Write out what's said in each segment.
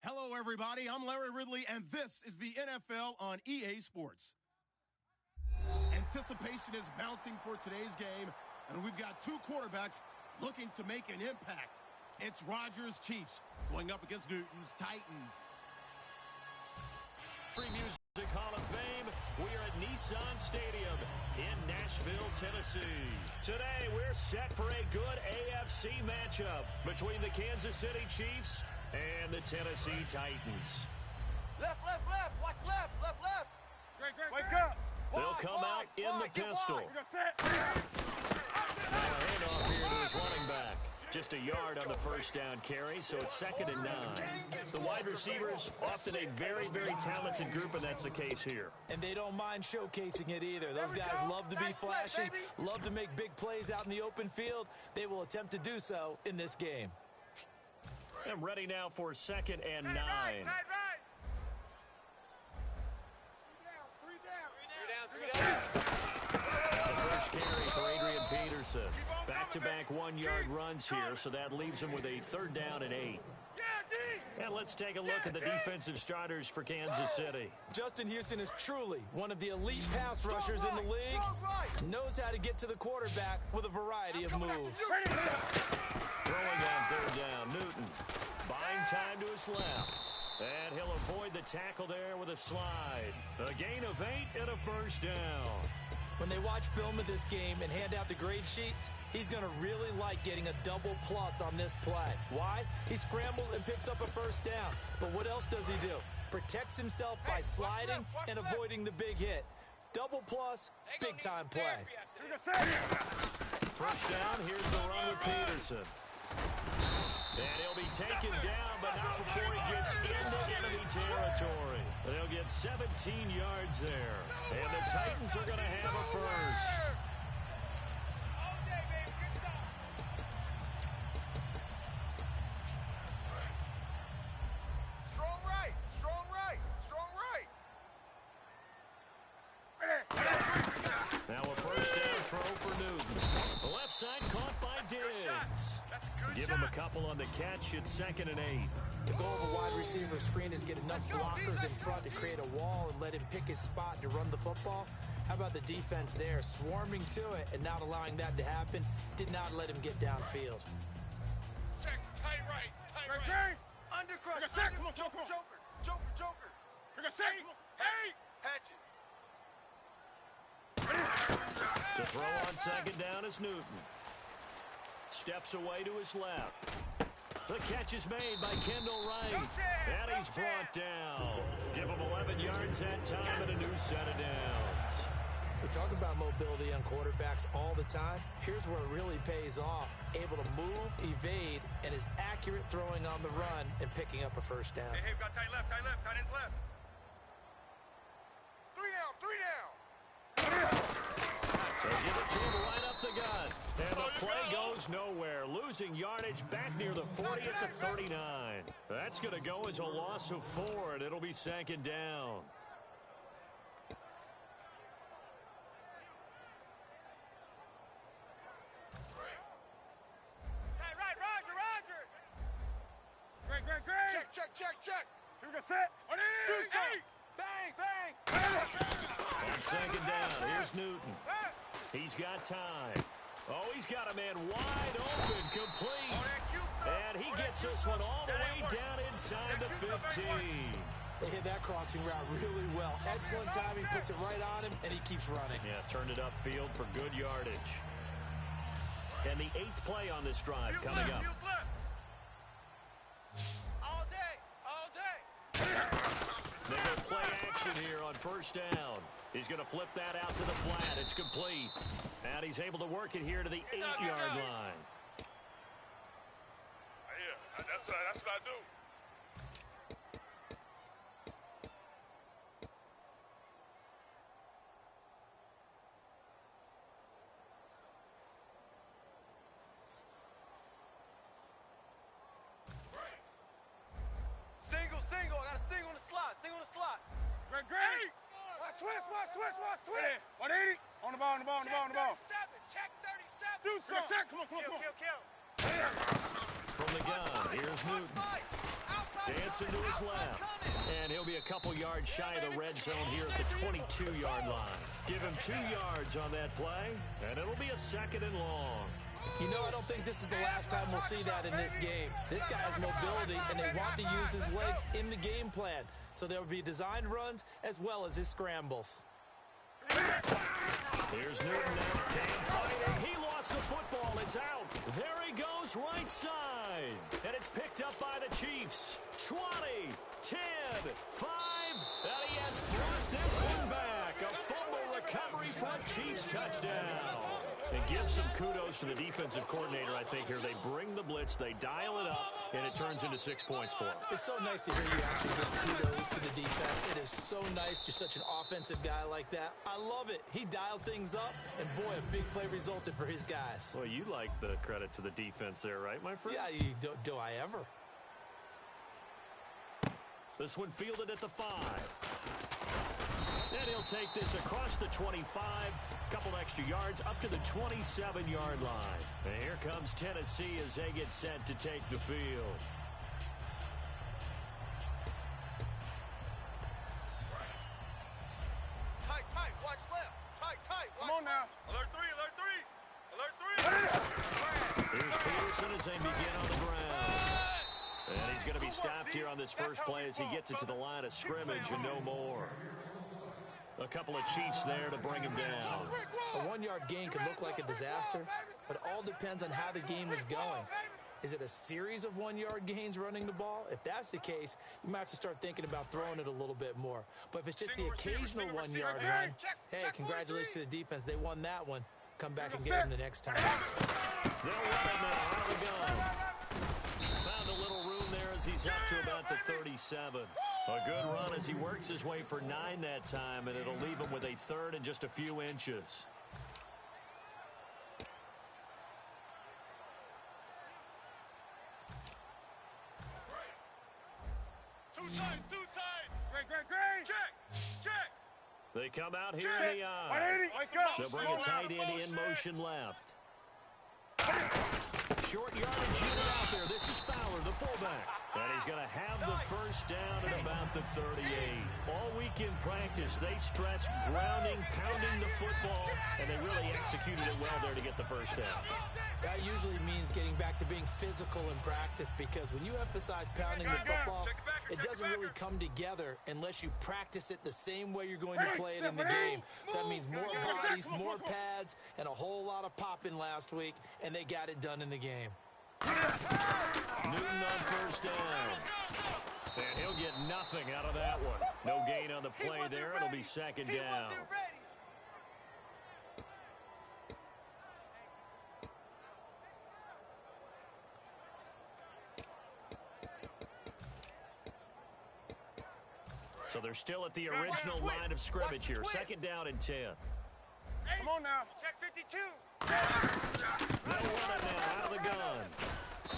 Hello, everybody. I'm Larry Ridley, and this is the NFL on EA Sports. Anticipation is mounting for today's game, and we've got two quarterbacks looking to make an impact. It's Rodgers' Chiefs going up against Newton's Titans. Free Music Hall of Fame, we are at Nissan Stadium in Nashville, Tennessee. Today, we're set for a good AFC matchup between the Kansas City Chiefs and the Tennessee Titans. Left, left, left. Watch left, left, left. Great. Wake up. They'll come out in the pistol. You're going to set. Now a handoff here to his running back. Just a yard on the first down carry, so it's 2nd and 9. The wide receivers, often a very, very talented group, and that's the case here. And they don't mind showcasing it either. Those guys love to be flashy, love to make big plays out in the open field. They will attempt to do so in this game. I'm ready now for 2nd and 9. Tight right. Three down. The first carry for Adrian Peterson. Back-to-back 1-yard runs here, so that leaves him with a 3rd down and 8. And let's take a look at the defensive starters for Kansas City. Justin Houston is truly one of the elite pass rushers in the league. Knows how to get to the quarterback with a variety of moves. Throwing on 3rd down, Newton. Buying time to his left. And he'll avoid the tackle there with a slide. A gain of 8 and a 1st down. When they watch film of this game and hand out the grade sheets, he's going to really like getting a double plus on this play. Why? He scrambles and picks up a 1st down. But what else does he do? Protects himself by sliding and avoiding the big hit. Double plus, big-time play. 1st down, here's the run with Peterson. And he'll be taken down, but not before he gets into enemy territory. They'll get 17 yards there. And the Titans are going to have a 1st. Strong right. Now a 1st down throw for Newton. The left side caught by Diggs. Give him a couple on the catch. It's 2nd and 8. The goal of a wide receiver screen is get enough blockers in front to create a wall and let him pick his spot to run the football. How about the defense there, swarming to it and not allowing that to happen? Did not let him get downfield. Check, tight right. Great. Undercrush. Come on. Joker. You're going to set. Hey. Hatch it. To throw on 2nd down is Newton. Steps away to his left. The catch is made by Kendall Wright. And he's brought down. Give him 11 yards that time and a new set of downs. We talk about mobility on quarterbacks all the time. Here's where it really pays off. Able to move, evade, and is accurate throwing on the run and picking up a 1st down. Hey, we've got tight ends left. 3 down. They give it to him right up the gut. And the play goes nowhere. Losing yardage back near the 40 at the 39. That's going to go as a loss of 4, and it'll be 2nd down. Tight right, Roger. Great. Check. You're going to set. On it. Hey. Bang. On 2nd down, here's Newton. He's got time. Oh, he's got a man wide open, complete. And he gets this one all the way down inside the 15. They hit that crossing route really well. Excellent timing, puts it right on him, and he keeps running. Yeah, turned it upfield for good yardage. And the 8th play on this drive coming up. All day. They go play action here on 1st down. He's going to flip that out to the flat. It's complete. And he's able to work it here to the 8-yard line. Yeah, that's what I do. Single. I got a single on the slot. Great. Watch twist. 180. On the ball. Check 37. Do something. Come on. Kill. From the gun, here's Newton. Outside. Dancing to his left. And he'll be a couple yards shy of the red zone here at the 22-yard line. Give him 2 yards on that play, and it'll be a 2nd and long. You know, I don't think this is the last time we'll see that in this game. This guy has mobility, and they want to use his legs in the game plan. So there will be designed runs as well as his scrambles. Here's Newton now. Cam fighting. He lost the football. It's out. There he goes right side. And it's picked up by the Chiefs. 20, 10, 5. And he has brought this one back. A fumble recovery for a Chiefs touchdown. And give some kudos to the defensive coordinator, I think, here. They bring the blitz, they dial it up, and it turns into 6 points for them. It's so nice to hear you actually give kudos to the defense. It is so nice. You're such an offensive guy like that. I love it. He dialed things up, and boy, a big play resulted for his guys. Well, you like the credit to the defense there, right, my friend? Yeah, do I ever? This one fielded at the 5. And he'll take this across the 25, couple extra yards up to the 27-yard line. And here comes Tennessee as they get set to take the field. Tight, watch left. Tight, watch Come on now. Alert 3, alert 3. Alert 3. Here's Peterson as they begin on the ground. And he's going to be stopped here on this first play as he gets it to the line of scrimmage and no more. A couple of Chiefs there to bring him down. A 1-yard gain could look like a disaster, but it all depends on how the game is going. Is it a series of 1-yard gains running the ball? If that's the case, you might have to start thinking about throwing it a little bit more. But if it's just the occasional 1-yard run, hey, congratulations to the defense. They won that one. Come back and get them the next time. They'll run it now out of the gun. Found a little room there as he's up to about the 37. A good run as he works his way for 9 that time, and it'll leave him with a 3rd and just a few inches. Two times. Great. Check. They come out here in the I. 180. Let's go. They'll bring a tight end in motion left. Short yardage unit out there. This is Fowler, the fullback. And he's going to have the first down at about the 38. All week in practice, they stress grounding, pounding the football, and they really executed it well there to get the first down. That usually means getting back to being physical in practice, because when you emphasize pounding the football, it doesn't really come together unless you practice it the same way you're going to play it in the game. So that means more bodies, more pads, and a whole lot of popping last week, and they got it done in the game. Newton on first down. And he'll get nothing out of that one. No gain on the play there. It'll be 2nd down. So they're still at the original line of scrimmage here. 2nd down and 10. Come on now. Check 52. No running now out of the gun.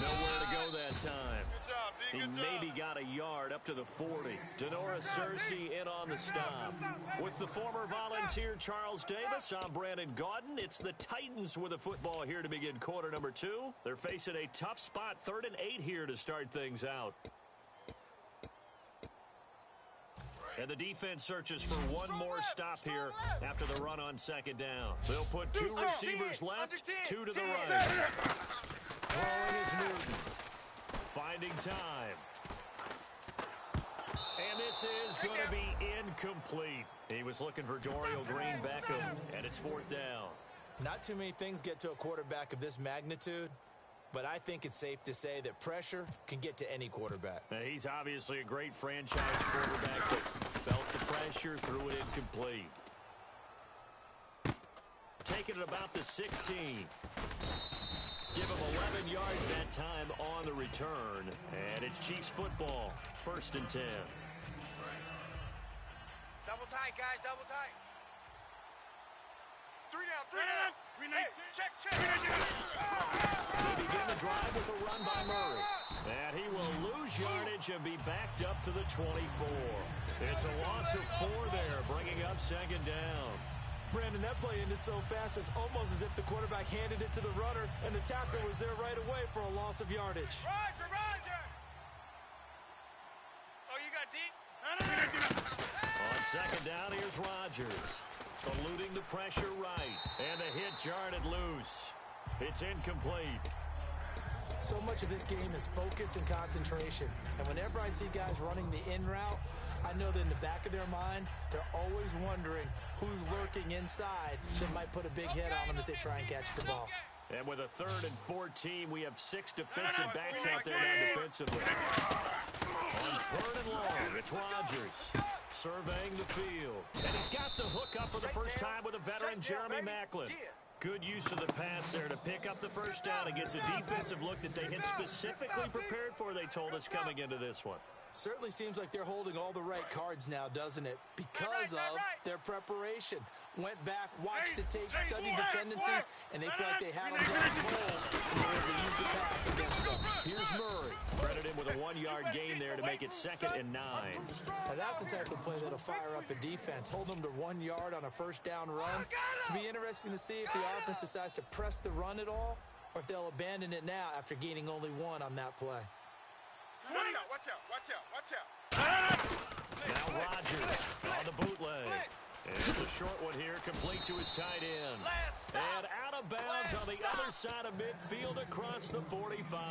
Nowhere to go that time. Good job, D. He Good job. maybe got a yard up to the 40. Denora Cersei in on the stop. With the former Volunteer Charles Davis, I'm Brandon Gaudin. It's the Titans with the football here to begin quarter number 2. They're facing a tough spot, 3rd and 8 here to start things out. And the defense searches for one more stop here after the run on 2nd down. They'll put 2 receivers left, 2 to the right. Throwing is Newton. Finding time. And this is going to be incomplete. He was looking for Dorial Green-Beckham, and it's 4th down. Not too many things get to a quarterback of this magnitude, but I think it's safe to say that pressure can get to any quarterback. Now, he's obviously a great franchise quarterback, but felt the pressure, threw it incomplete. Taking it about the 16. Give him 11 yards that time on the return. And it's Chiefs football, 1st and 10. Double tight, guys, double tight. 3 down. Hey, check. They begin the drive with a run by Murray. And he will lose yardage and be backed up to the 24. It's a loss of 4 there, bringing up 2nd down. Brandon, that play ended so fast, it's almost as if the quarterback handed it to the runner, and the tackler was there right away for a loss of yardage. Roger. On second down, here's Rodgers. Eluding the pressure right. And the hit jarred it loose. It's incomplete. So much of this game is focus and concentration. And whenever I see guys running the in route, I know that in the back of their mind, they're always wondering who's lurking inside that might put a big hit on them as they try and catch the ball. And with a 3rd and 14, we have 6 defensive backs out there now defensively. On 3rd and long, it's Rodgers surveying the field. And he's got the hook up for the first time with a veteran, Jeremy Maclin. Good use of the pass there to pick up the first down against a defensive look that they had specifically prepared for, they told us, coming into this one. Certainly seems like they're holding all the right cards now, doesn't it? Because of their preparation. Went back, watched the tape, studied the tendencies, and they feel like they had them down cold and they were able to use the pass against them. Here's Murray. Credit him with a 1-yard gain there to make it 2nd and 9. Now that's the type of play that'll fire up a defense. Hold them to 1 yard on a first down run. It'll be interesting to see if the offense decides to press the run at all or if they'll abandon it now after gaining only 1 on that play. Watch out. Now Rodgers on the bootleg. And it's a short one here, complete to his tight end. And out of bounds on the other side of midfield across the 45.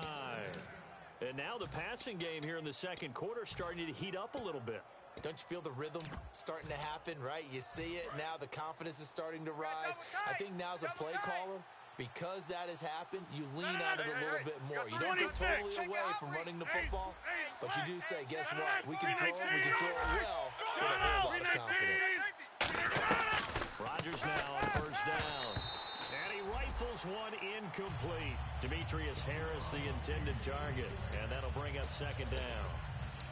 And now the passing game here in the second quarter starting to heat up a little bit. Don't you feel the rhythm starting to happen, right? You see it. Now the confidence is starting to rise. I think now's a play caller. Because that has happened, you lean on it a little bit more. You don't go totally away from running the football, but you do say, guess what? We can throw it well with a whole lot of confidence. Rodgers now on first down. And he rifles one incomplete. Demetrius Harris, the intended target. And that'll bring up 2nd down.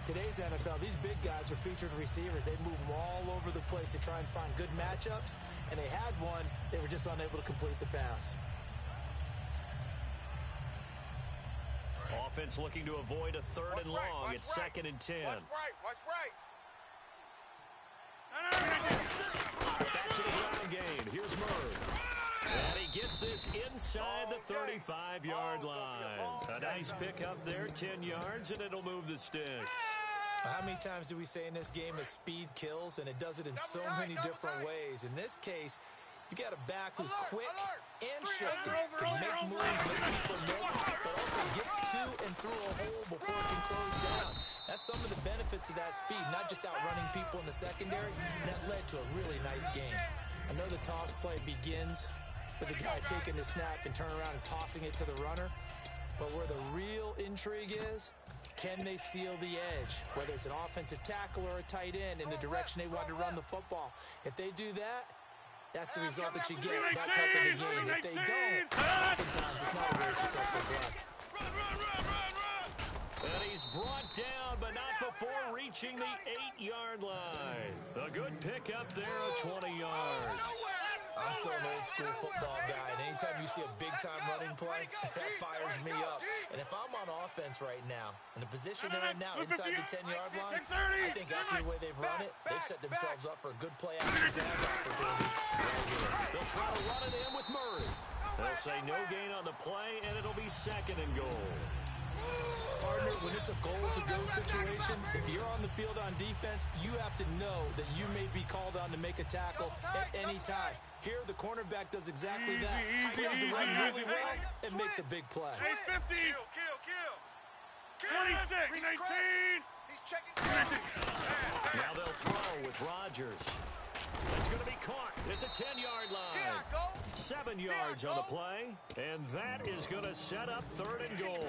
Today's NFL, these big guys are featured receivers. They move them all over the place to try and find good matchups. And they had one. They were just unable to complete the pass. Offense looking to avoid a 3rd and long. It's 2nd and 10. Watch right. Back to the ground game. Here's Murray. And he gets this inside the 35-yard line. A nice pickup there, 10 yards, and it'll move the sticks. How many times do we say in this game that speed kills, and it does it in so many different ways? In this case, you got a back who's quick and shifty, can make moves, make people miss, but also gets to and through a hole before it can close down. That's some of the benefits of that speed, not just outrunning people in the secondary. And that led to a really nice game. I know the toss play begins with the guy taking the snap and turning around and tossing it to the runner, but where the real intrigue is, can they seal the edge, whether it's an offensive tackle or a tight end in the direction they want to run the football? If they do that, that's the result that you get. That's helping the game. If they don't, oftentimes it's not a very successful play. And he's brought down, but not before reaching the 8-yard line. A good pickup there of 20 yards. I'm still an old school football guy, and anytime you see a big-time running play, that fires me up. And if I'm on offense right now, in the position they're in now, inside the 10-yard line, I think after the way they've run it, they've set themselves up for a good play action pass opportunity. They'll try to run it in with Murray. They'll say no gain on the play, and it'll be 2nd and goal. Partner, when it's a goal-to-go situation, if you're on the field on defense, you have to know that you may be called on to make a tackle at any time. Here, the cornerback does exactly that. He does the run really well and makes a big play. 50. Kill. 26, 19. He's checking. Now they'll throw with Rodgers. It's going to be caught at the 10-yard line. 7 yards on the play, and that is going to set up 3rd and goal.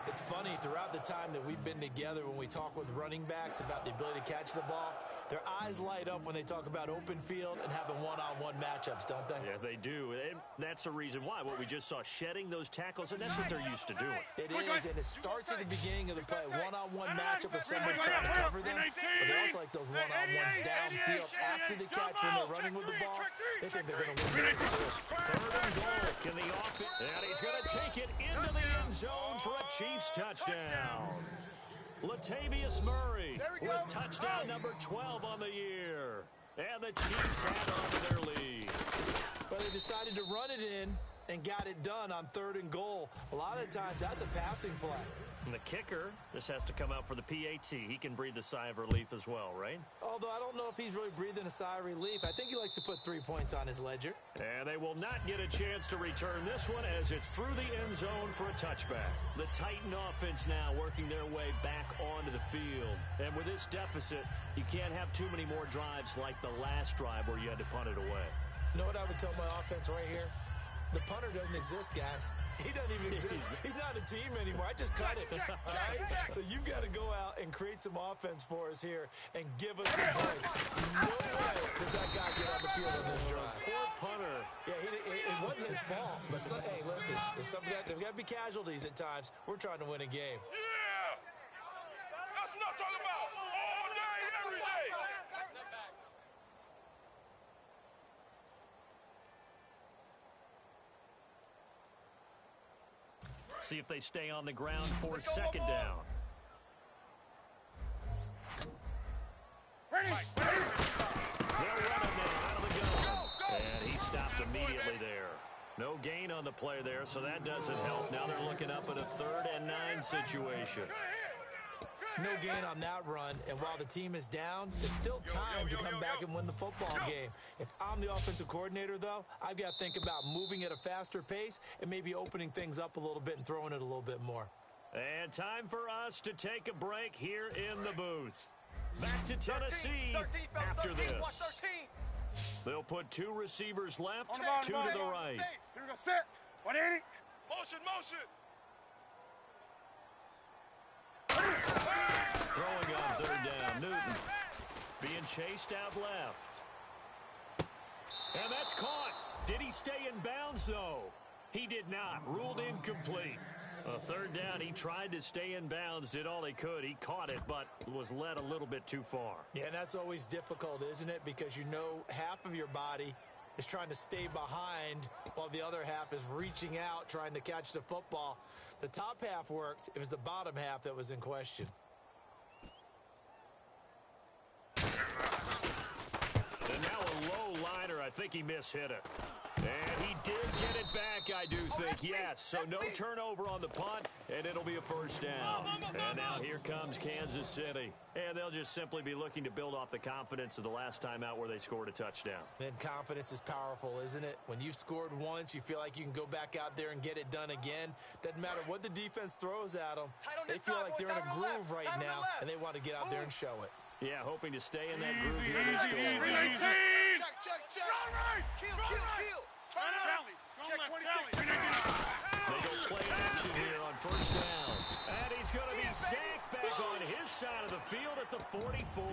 It's funny, throughout the time that we've been together, when we talk with running backs about the ability to catch the ball, their eyes light up when they talk about open field and having one-on-one matchups, don't they? Yeah, they do. And that's the reason why. What we just saw, shedding those tackles, and that's what they're used to doing. It is, and it starts at the beginning of the play. One-on-one matchup of somebody trying to cover them, but they also like those one-on-ones downfield after the catch when they're running with the ball. They think they're going to win those too. 3rd and goal. Can the offense? And he's going to take it into the end zone for a Chiefs touchdown. Latavius Murray with touchdown number 12 on the year. And the Chiefs add on to their lead. But they decided to run it in and got it done on 3rd and goal. A lot of times, that's a passing play. And the kicker, this has to come out for the PAT. He can breathe a sigh of relief as well, right? Although I don't know if he's really breathing a sigh of relief. I think he likes to put 3 points on his ledger. And they will not get a chance to return this one as it's through the end zone for a touchback. The Titan offense now working their way back onto the field. And with this deficit, you can't have too many more drives like the last drive where you had to punt it away. You know what I would tell my offense right here? The punter doesn't exist, guys. He doesn't even exist. He's not a team anymore. I just cut it. All right? So you've got to go out and create some offense for us here and give us some points. No way does that guy get on the field on this drive. Poor punter. Yeah, it wasn't his fault. But, hey, listen, there's got to be casualties at times. We're trying to win a game. Yeah! That's what I'm talking about. All day, every day. See if they stay on the ground for second down. Ready. They'll run him now out of the gun. And he stopped immediately there. No gain on the play there, so that doesn't help. Now they're looking up at a 3rd and 9 situation. No gain on that run, and while the team is down, there's still time to come back and win the football game. If I'm the offensive coordinator, though, I've got to think about moving at a faster pace and maybe opening things up a little bit and throwing it a little bit more. And time for us to take a break here in the booth. Back to Tennessee 13, after 13, this. watch 13. They'll put 2 receivers left, On the ball, 2 on the to the ball. right. Here we go. Set. 180. Motion, motion. Throwing on 3rd down, Newton being chased out left. And that's caught. Did he stay in bounds, though? He did not. Ruled incomplete. A 3rd down, he tried to stay in bounds, did all he could. He caught it, but was led a little bit too far. Yeah, and that's always difficult, isn't it? Because you know half of your body is trying to stay behind while the other half is reaching out, trying to catch the football. The top half worked. It was the bottom half that was in question. And now a low liner. I think he mishit it. And he did get it back, I do think, yes. So no turnover on the punt, and it'll be a 1st down. And now here comes Kansas City. And they'll just simply be looking to build off the confidence of the last time out where they scored a touchdown. Man, confidence is powerful, isn't it? When you've scored once, you feel like you can go back out there and get it done again. Doesn't matter what the defense throws at them. They feel like they're in a groove right now, and they want to get out there and show it. Yeah, hoping to stay in that groove here. Easy. Check. Strong right. Kill. Turn it around. Check 26. They go play action here on 1st down. And he's going to be sacked back on his side of the field at the 44.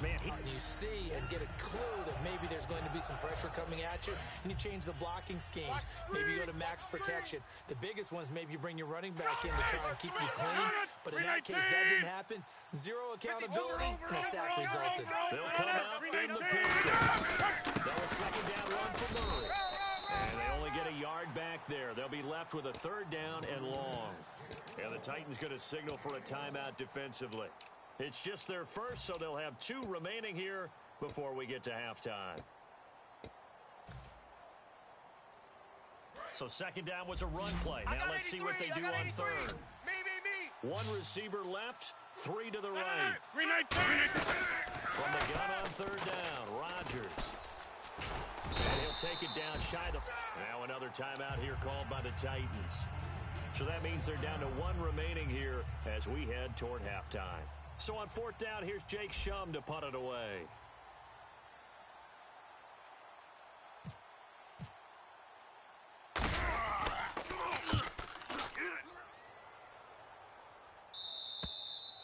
Man, You see and get a clue that maybe there's going to be some pressure coming at you, and you change the blocking schemes. Maybe you go to max protection. The biggest one is maybe you bring your running back in to try and keep you clean. But in that case, that didn't happen. 0 accountability, and a sack resulted. they'll come out in the pistol. That was 2nd down run for Murray. And they only get a yard back there. They'll be left with a 3rd down and long. And the Titans going to signal for a timeout defensively. It's just their first, so they'll have 2 remaining here before we get to halftime. So 2nd down was a run play. Now let's see what they do on 3rd. Me. 1 receiver left, 3 to the right. 319. From the gun on 3rd down, Rodgers. And he'll take it down shy of. Now another timeout here called by the Titans. So that means they're down to 1 remaining here as we head toward halftime. So on 4th down, here's Jake Shum to punt it away.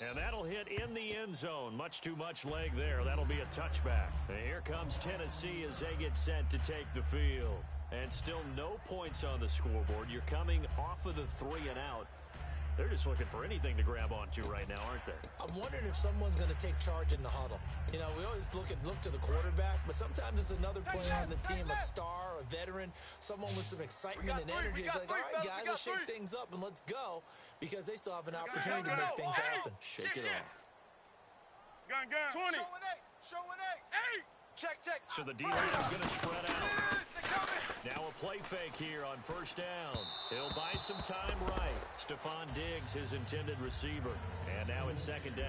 And that'll hit in the end zone. Much too much leg there. That'll be a touchback. And here comes Tennessee as they get set to take the field. And still no points on the scoreboard. You're coming off of the 3 and out. They're just looking for anything to grab onto right now, aren't they? I'm wondering if someone's going to take charge in the huddle. You know, we always look to the quarterback, but sometimes it's another player on the team, a star, a veteran, someone with some excitement and energy. It's like, all right, guys, let's shake things up and let's go, because they still have an opportunity to make things happen. Shake it off. Gun. 20. Show an 8. Check. So the defense is going to spread out. Now a play fake here on first down. He'll buy some time right. Stephon Diggs, his intended receiver. And now it's second down.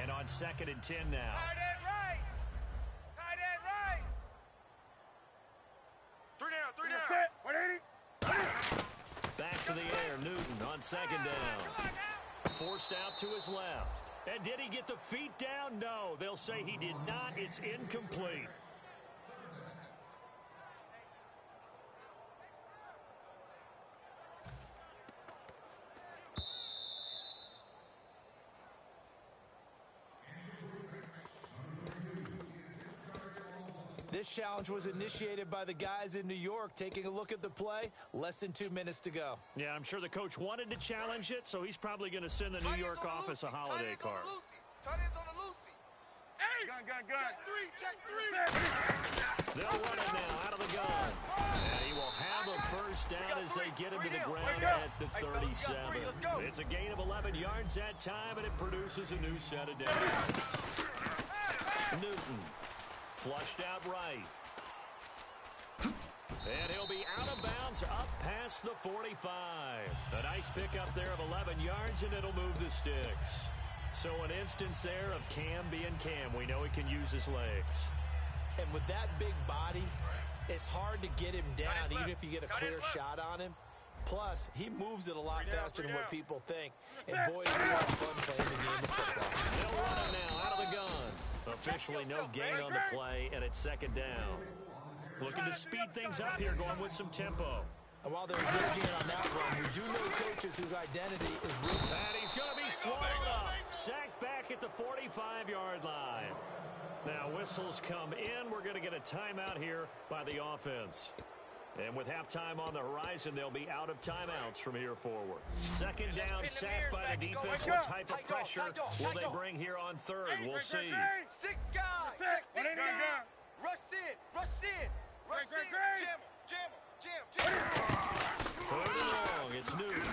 And on 2nd and 10 now. Tight end right. Tight end right. 3 down, 3 down. Set. 180. Back to the air, Newton on second down. Forced out to his left. And did he get the feet down? No, they'll say he did not. It's incomplete. This challenge was initiated by the guys in New York. Taking a look at the play, less than 2 minutes to go. Yeah, I'm sure the coach wanted to challenge it, so he's probably going to send the New York office a holiday card. Tight ends on the Lucy. Hey! Gun. Check three. They'll run it now out of the gun. And he will have a first down as they get him to the ground at the 37. It's a gain of 11 yards that time, and it produces a new set of downs. Newton. Flushed out right. And he'll be out of bounds up past the 45. A nice pickup there of 11 yards, and it'll move the sticks. So an instance there of Cam being Cam. We know he can use his legs. And with that big body, it's hard to get him down, even if you get a clear shot on him. Plus, he moves it a lot faster than what people think. And boy, does he have fun playing the game of football. They'll run it now out of the gun. Officially no gain on the play, and it's second down. Looking to speed things up here, going with some tempo. And while there's no gain on that run, we do know coaches whose identity is root. And he's going to be swallowed up. Sacked back at the 45-yard line. Now whistles come in. We're going to get a timeout here by the offense. And with halftime on the horizon, they'll be out of timeouts from here forward. Second down sack by the defense. What type of pressure will they bring here on third? We'll see. 6 guys. Check 6 guys. Rush in. Jam. Third and long. It's Newton.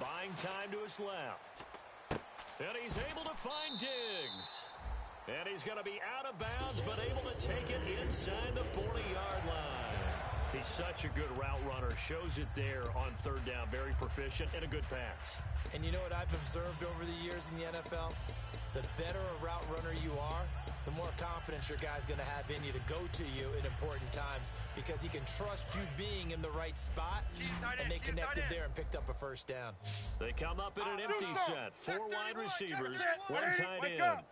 Buying time to his left. And he's able to find Diggs. And he's going to be out of bounds, but able to take it inside the 40-yard line. He's such a good route runner. Shows it there on third down. Very proficient and a good pass. And you know what I've observed over the years in the NFL? The better a route runner you are, the more confidence your guy's going to have in you to go to you in important times because he can trust you being in the right spot, and they connected there and picked up a first down. They come up in an empty set. 4 wide receivers, 1 tight end.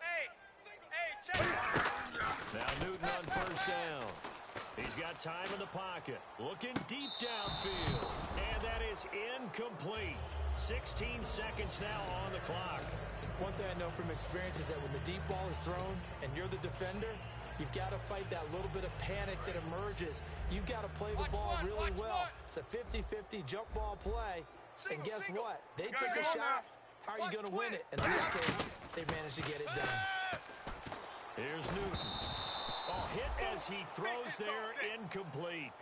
Now Newton on first down. He's got time in the pocket. Looking deep downfield. And that is incomplete. 16 seconds now on the clock. One thing I know from experience is that when the deep ball is thrown and you're the defender, you've got to fight that little bit of panic that emerges. You've got to play the ball really well. It's a 50-50 jump ball play. And guess what? They take a shot. How are you going to win it? And in this case, they managed to get it done. Here's Newton. Oh, hit as he throws there, incomplete.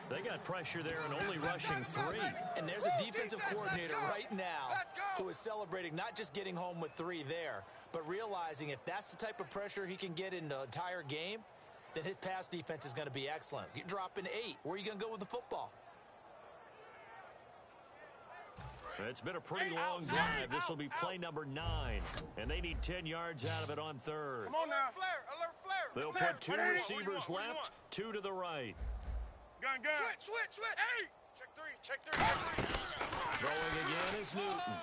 They got pressure there and only rushing 3. And there's a defensive coordinator right now who is celebrating not just getting home with 3 there, but realizing if that's the type of pressure he can get in the entire game, then his pass defense is going to be excellent. You're dropping 8. Where are you going to go with the football? It's been a pretty long drive. This will be play number 9. And they need 10 yards out of it on third. Come on now. Alert flare. They'll put 2 receivers left, 2 to the right. Gun. Switch. Hey. Check 3. Throwing again is Newton.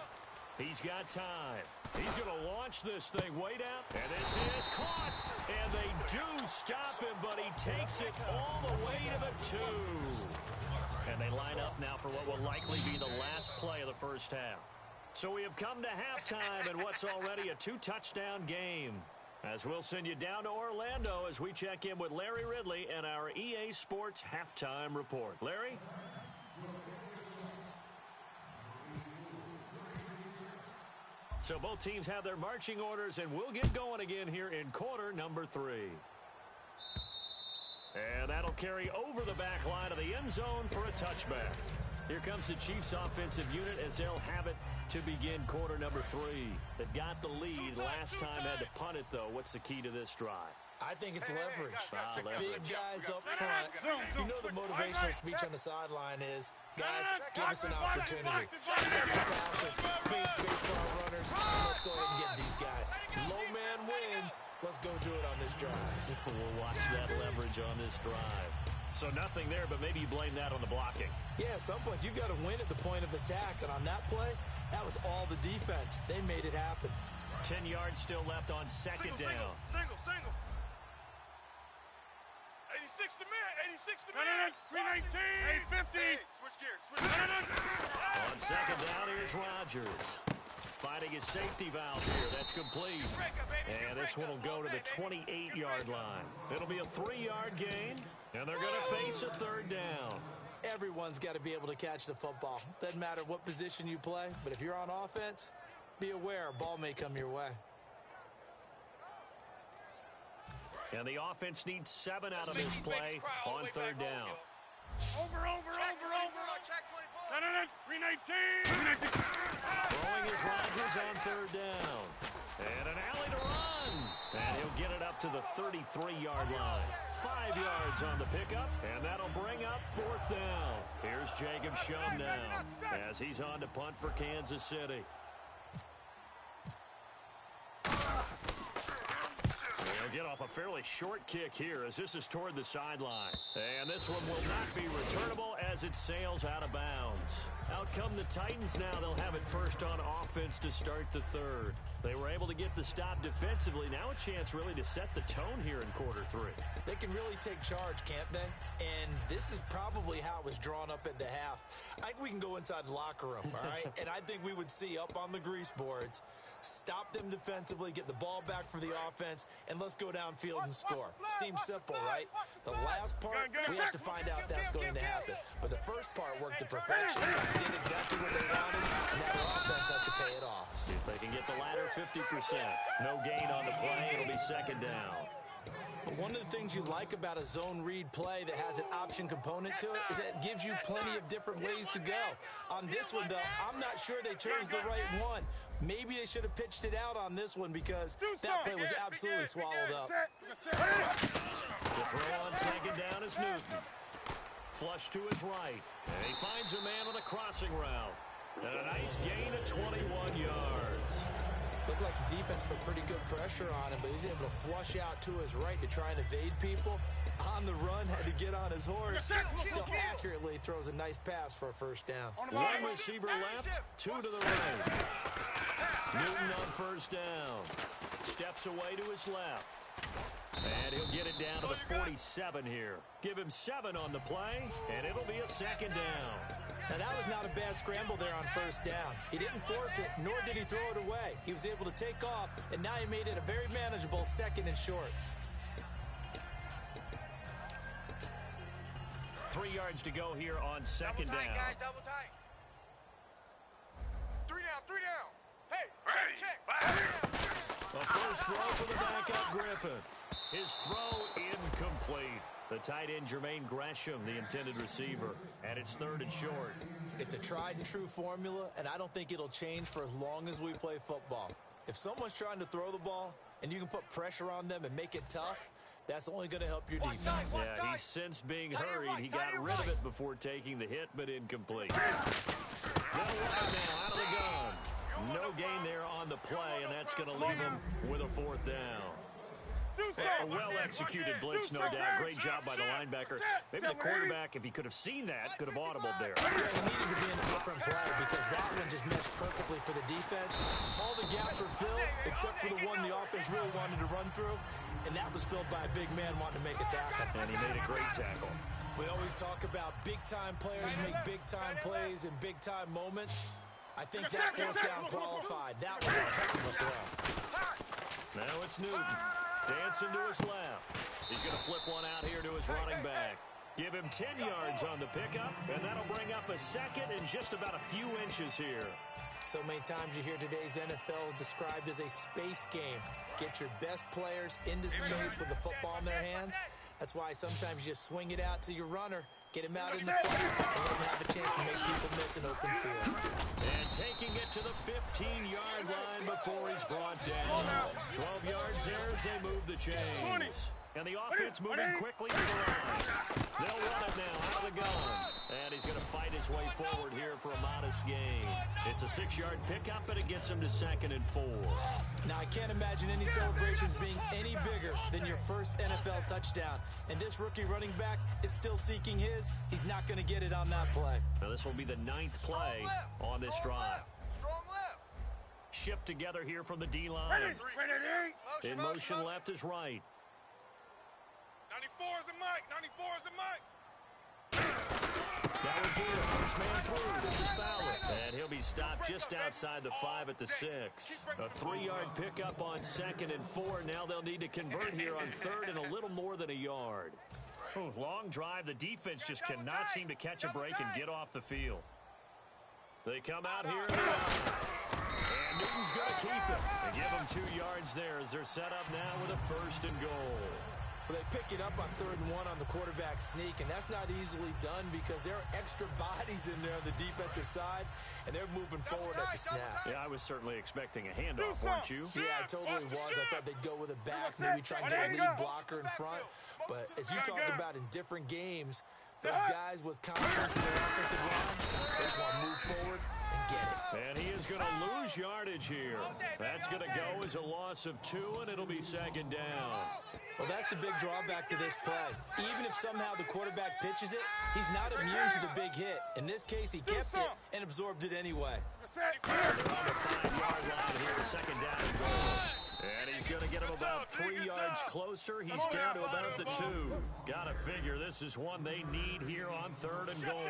He's got time. He's going to launch this thing way down. And this is caught. And they do stop him, but he takes it all the way to the 2. And they line up now for what will likely be the last play of the first half. So we have come to halftime in what's already a 2-touchdown game. As we'll send you down to Orlando as we check in with Larry Ridley and our EA Sports Halftime Report. Larry? So both teams have their marching orders, and we'll get going again here in quarter number 3. And that'll carry over the back line of the end zone for a touchback. Here comes the Chiefs offensive unit as they'll have it to begin quarter number 3. They've got the lead. Last time had to punt it, though. What's the key to this drive? I think it's leverage. Leverage. Big guys up front. You know the motivational speech on the sideline is, guys, give us an opportunity. Check the passer, create space for our runners. Let's go ahead and get these guys. Low man wins. Let's go do it on this drive. We'll watch that leverage on this drive. So nothing there, but maybe you blame that on the blocking. Yeah, at some point, you've got to win at the point of attack. And on that play, that was all the defense. They made it happen. 10 yards still left on second down. Single. 86 to man. 319. 850. Switch gears. On second down, here's Rodgers. Finding his safety valve here. That's complete. And this one will go to the 28-yard line. It'll be a 3-yard gain, and they're going to face a third down. Everyone's got to be able to catch the football. Doesn't matter what position you play, but if you're on offense, be aware a ball may come your way. And the offense needs 7 out of this play on third down. Over. 319. Throwing is Rodgers on third down. And an alley to run. And he'll get it up to the 33-yard line. 5 yards on the pickup, and that'll bring up fourth down. Here's Jacob Shum now as he's on to punt for Kansas City. Get off a fairly short kick here as this is toward the sideline. And this one will not be returnable as it sails out of bounds. Out come the Titans now. They'll have it first on offense to start the third. They were able to get the stop defensively. Now a chance really to set the tone here in quarter 3. They can really take charge, can't they? And this is probably how it was drawn up at the half. I think we can go inside the locker room, all right? And I think we would see up on the grease boards, stop them defensively, get the ball back for the offense, and let's go downfield and score. Seems simple, right? The last part, we have to find out if that's going to happen. But the first part worked to perfection. They did exactly what they wanted, and now the offense has to pay it off. See if they can get the latter 50%. No gain on the play. It'll be second down. But one of the things you like about a zone read play that has an option component to it is that it gives you plenty of different ways to go. On this one, though, I'm not sure they chose the right one. Maybe they should have pitched it out on this one because that play was absolutely swallowed up. The throw on second down is Newton. Flush to his right. And he finds a man on a crossing route. And a nice gain of 21 yards. Looked like the defense put pretty good pressure on him, but he's able to flush out to his right to try and evade people. On the run, had to get on his horse. Still accurately throws a nice pass for a first down. One receiver left, 2 to the right. Newton on first down. Steps away to his left. And he'll get it down to the 47 here. Give him 7 on the play, and it'll be a second down. Now, that was not a bad scramble there on first down. He didn't force it, nor did he throw it away. He was able to take off, and now he made it a very manageable second and short. 3 yards to go here on second down. Double tight, guys, double tight. 3 down. Hey, check. A first throw for the backup Griffin. His throw incomplete. The tight end Jermaine Gresham, the intended receiver, and it's third and short. It's a tried and true formula, and I don't think it'll change for as long as we play football. If someone's trying to throw the ball and you can put pressure on them and make it tough, that's only going to help your defense. Yeah, he's since being hurried. He got rid of it before taking the hit, but incomplete. They'll run now out of the gun. No gain there on the play, and that's going to leave him with a fourth down. A well-executed blitz, no doubt. Great job by the linebacker. Maybe the quarterback, if he could have seen that, could have audibled there. Yeah, he needed to be in a different play because that one just meshed perfectly for the defense. All the gaps were filled except for the one the offense really wanted to run through, and that was filled by a big man wanting to make a tackle. And he made a great tackle. We always talk about big-time players make big-time plays in big-time moments. I think that fourth down qualified. That was a heck of a throw. Now it's Newton. Dancing to his left. He's going to flip one out here to his running back. Give him 10 yards on the pickup, and that'll bring up a second and just about a few inches here. So many times you hear today's NFL described as a space game. Get your best players into space with the football in their hands. That's why sometimes you swing it out to your runner, Get him out in the front and let him have a chance to make people miss an open field. And taking it to the 15-yard line before he's brought down. 12 yards there as they move the chains. And the offense moving quickly to the line. They'll run it now out of the gun. And he's going to fight his way forward here for a modest gain. It's a 6-yard pickup, and it gets him to 2nd and 4. Now, I can't imagine any celebrations being any bigger than your first NFL touchdown. And this rookie running back is still seeking his. He's not going to get it on that play. Now, this will be the 9th play on this drive. Strong left. Shift together here from the D-line. In motion left is right. 94 is the mic. 94 is the mic. That would be the first man through. This is Fowler. And he'll be stopped just outside the 5 at the 6. A 3-yard pickup on 2nd and 4. Now they'll need to convert here on 3rd and a little more than a yard. Oh, long drive. The defense just cannot seem to catch a break and get off the field. They come out here in the line. And Newton's going to keep it. They give them 2 yards there as they're set up now with a 1st and goal. Well, they pick it up on 3rd and 1 on the quarterback sneak, and that's not easily done because there are extra bodies in there on the defensive side, and they're moving forward at the snap. Yeah, I was certainly expecting a handoff, weren't you? Yeah, I totally was. I thought they'd go with a back, maybe try and get a lead blocker in front. But as you talked about in different games, those guys with confidence in their offensive line, they just want to move forward and get it. And he is going to lose yardage here. That's going to go as a loss of 2, and it'll be 2nd down. Well, that's the big drawback to this play. Even if somehow the quarterback pitches it, he's not immune to the big hit. In this case, he kept it and absorbed it anyway. They're on the 5-yard line here, 2nd down and goal. And he's going to get him about 3 yards closer. He's down to about the 2. Got to figure this is one they need here on 3rd and goal.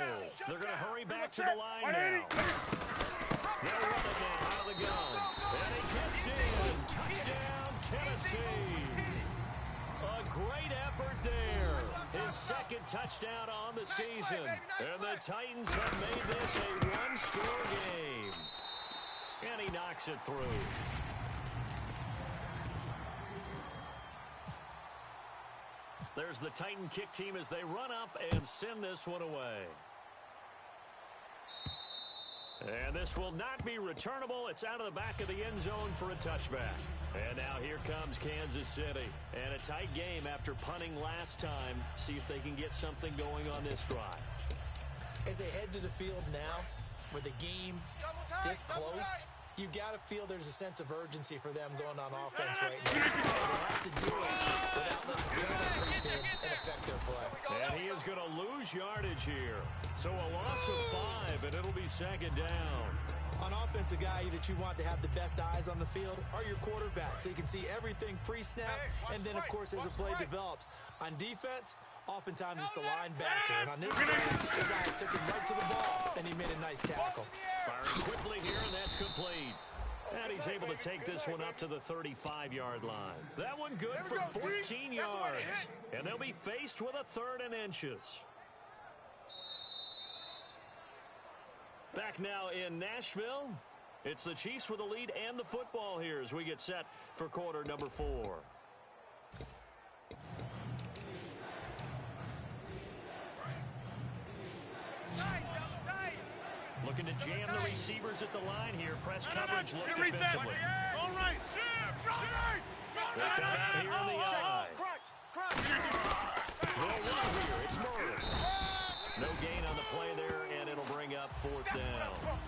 They're going to hurry back to the line now. They'll run it now out of the gun. And he gets in. Touchdown, Tennessee. A great effort there. His 2nd touchdown on the season. And the Titans have made this a 1-score game. And he knocks it through. There's the Titan kick team as they run up and send this one away. And this will not be returnable. It's out of the back of the end zone for a touchback. And now here comes Kansas City. And a tight game after punting last time. See if they can get something going on this drive. As they head to the field now, with the game this close, you've got to feel there's a sense of urgency for them going on offense right now. They have to do it without letting the creep in and affect their play. And he is going to lose yardage here. So a loss of 5, and it'll be 2nd down. On offense, the guy that you want to have the best eyes on the field are your quarterbacks, so you can see everything pre-snap, and then, of course, as the play develops. On defense, oftentimes it's the linebacker. And on this game, his eye took him right to the ball, and he made a nice tackle. Firing quickly here, and that's complete. And he's able to take this one up to the 35-yard line. That one good for 14 yards. And they'll be faced with a 3rd and inches. Back now in Nashville. It's the Chiefs with the lead and the football here as we get set for quarter number 4. Looking to jam the receivers at the line here. Press coverage look defensively. All right. They come out here in the eye. They'll run here. It's Murray. No gain on the play there, and it'll bring up 4th down.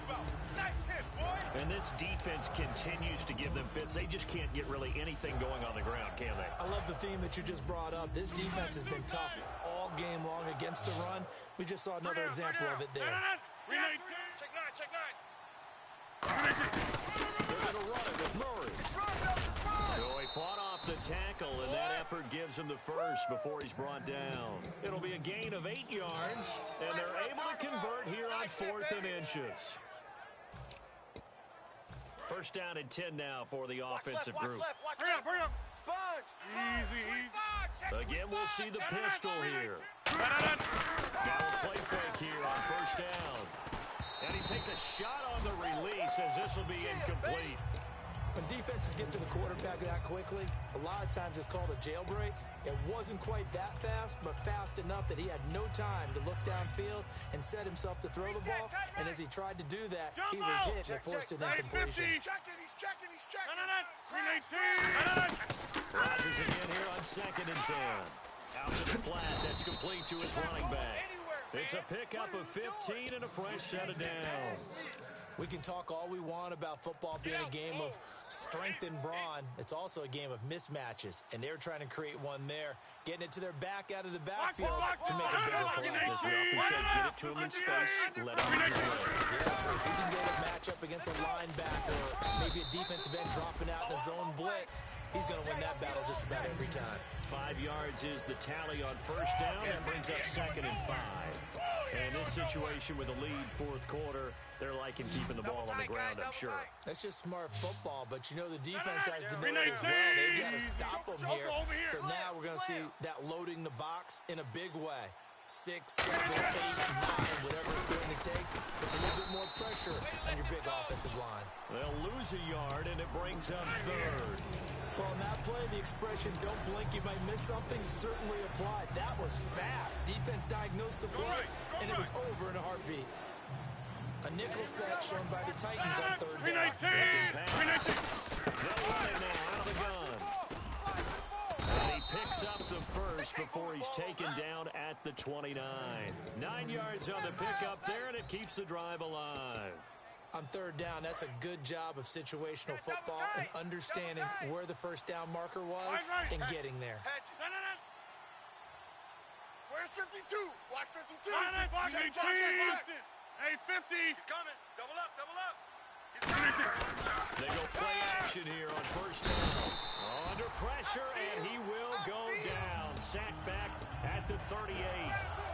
And this defense continues to give them fits. They just can't get really anything going on the ground, can they? I love the theme that you just brought up. This defense has been tough all game long against the run. We just saw another example of it there. Check 9. They're going to run it with Murray. So he fought off the tackle, and that effort gives him the 1st before he's brought down. It'll be a gain of 8 yards, and they're able to convert here on 4th and inches. 1st down and 10 now for the offensive group. Hurry up. Sponge. Easy. Again, we'll see the pistol here. Now a play fake here on 1st down. And he takes a shot on the release as this will be incomplete. When defenses get to the quarterback that quickly, a lot of times it's called a jailbreak. It wasn't quite that fast, but fast enough that he had no time to look downfield and set himself to throw the ball. And as he tried to do that, he was hit and it forced an incompletion. He's checking. 319. Rodgers again here on 2nd and 10. Out to the flat. That's complete to his running back. It's a pickup of 15 and a fresh set of downs. We can talk all we want about football being a game of strength and brawn. It's also a game of mismatches, and they're trying to create one there, getting it to their back out of the backfield to make a bigger play. As we often say, get it to him in space, let him use his leg. Yeah, if he can get a matchup against a linebacker or maybe a defensive end dropping out in a zone blitz, he's going to win that battle just about every time. 5 yards is the tally on first down. That brings up 2nd and 5. And this situation with a lead 4th quarter, they're liking keeping the ball on the ground, I'm sure. That's just smart football, but you know the defense has to know it as well. They've got to stop them here. So now we're going to see that loading the box in a big way. 6, 7, 8, 9, whatever it's going to take. There's a little bit more pressure on your big offensive line. They'll lose a yard, and it brings up 3rd. Well, on that play, the expression, don't blink, you might miss something, certainly applied. That was fast. Defense diagnosed the play, and it was over in a heartbeat. A nickel set shown by the Titans on 3rd down. 319. They'll run it now out of the gun. And he picks up the first before he's taken down at the 29. 9 yards on the pickup there, and it keeps the drive alive. On 3rd down, that's a good job of situational football and understanding where the first down marker was and getting there. Where's 52? Watch 52. Check. Hey, 50. He's coming. Double up. They go play action here on first down. Under pressure, and he will go down. Sacked back at the 38.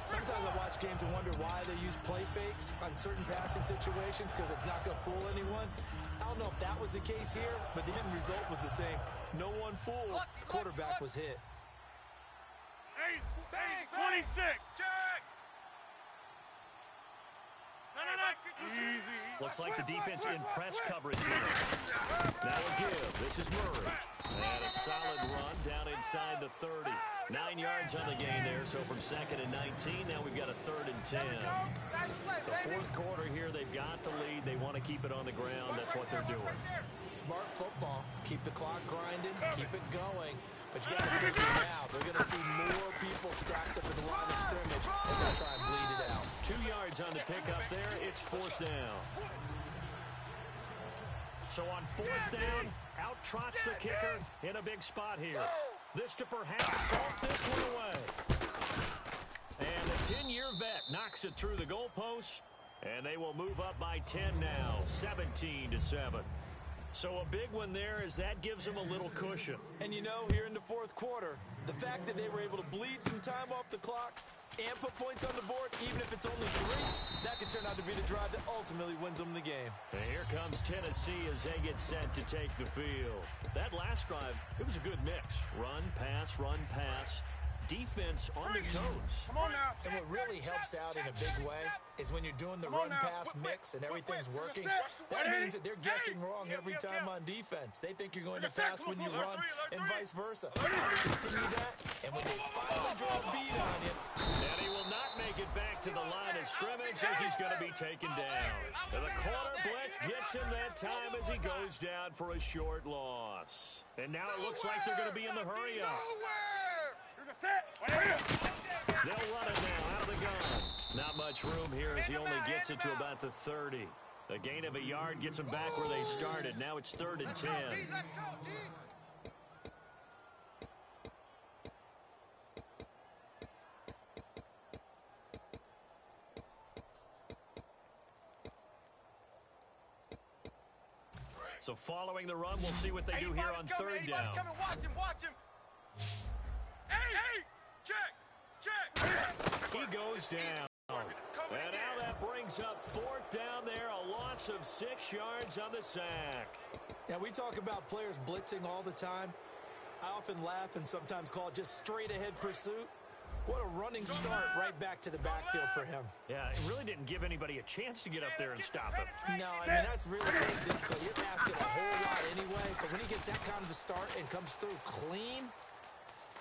Sometimes I watch games and wonder why they use play fakes on certain passing situations because it's not going to fool anyone. I don't know if that was the case here, but the end result was the same. No one fooled. The quarterback was hit. Hey, 26. Check. Easy. Looks like the defense in press coverage here. Now a give. This is Murray. And a solid run down inside the 30. 9 yards on the game there, so from 2nd and 19, now we've got a 3rd and 10. The 4th quarter here, they've got the lead. They want to keep it on the ground. That's what they're doing. Smart football. Keep the clock grinding. Keep it going. But you got to figure now. They're going to see more people stacked up in the line of scrimmage as they try and bleed it out. 2 yards on the pickup there. It's 4th down. So on 4th down, out trots the kicker in a big spot here. This to perhaps salt this one away. And the 10-year vet knocks it through the goalpost, and they will move up by 10 now, 17-7. So a big one there as that gives them a little cushion. And you know, here in the 4th quarter, the fact that they were able to bleed some time off the clock and put points on the board, even if it's only 3, that could turn out to be the drive that ultimately wins them the game. And here comes Tennessee as they get set to take the field. That last drive, it was a good mix. Run, pass. Defense on their toes. Come on now. And what really helps out in a big way is when you're doing the run-pass mix and everything's working, that means that they're guessing wrong every time on defense. They think you're going to pass when you run and vice versa. How to continue that, and when they finally draw a beat on you. And he will not make it back to the line of scrimmage as he's going to be taken down. And the corner blitz gets him that time as he goes down for a short loss. And now it looks like they're going to be in the hurry-up. They'll run it now out of the gun. Not much room here as he only gets it to about the 30. The gain of a yard gets them back where they started. Now it's 3rd and 10. So following the run, we'll see what they do here on 3rd down. Watch him. Hey! Check! He goes down. And now that brings up 4th down there, a loss of 6 yards on the sack. Now, we talk about players blitzing all the time. I often laugh and sometimes call it just straight-ahead pursuit. What a running start right back to the backfield for him. Yeah, it really didn't give anybody a chance to get up there and stop him. No, I mean, that's really difficult. You're asking a whole lot anyway, but when he gets that kind of a start and comes through clean,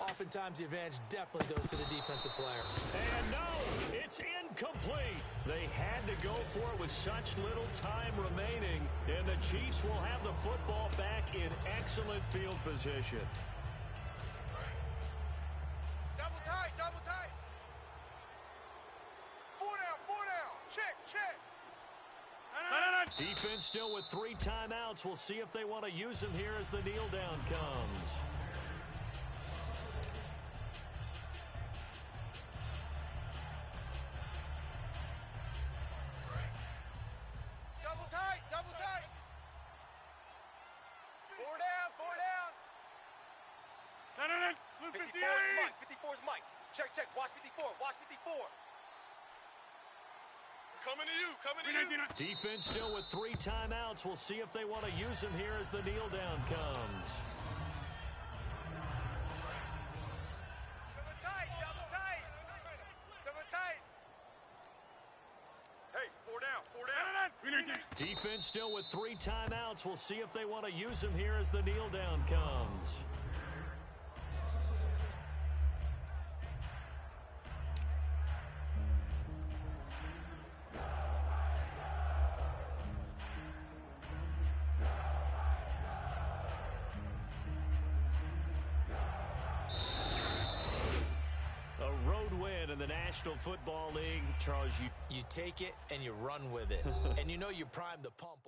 oftentimes the advantage definitely goes to the defensive player. And no, it's incomplete. They had to go for it with such little time remaining, and the Chiefs will have the football back in excellent field position. Double tight, double tight. Four down. Check. Defense still with 3 timeouts. We'll see if they want to use them here as the kneel down comes. Double tight. Four down. Blue 54 58. is Mike. 54 is Mike. Check. Watch 54. Coming to you. Defense still with 3 timeouts. We'll see if they want to use them here as the kneel down comes. Double tight. Hey, four down. Defense still with 3 timeouts. We'll see if they want to use them here as the kneel down comes. A road win in the National Football League. Charles, You take it and you run with it. And you know you prime the pump.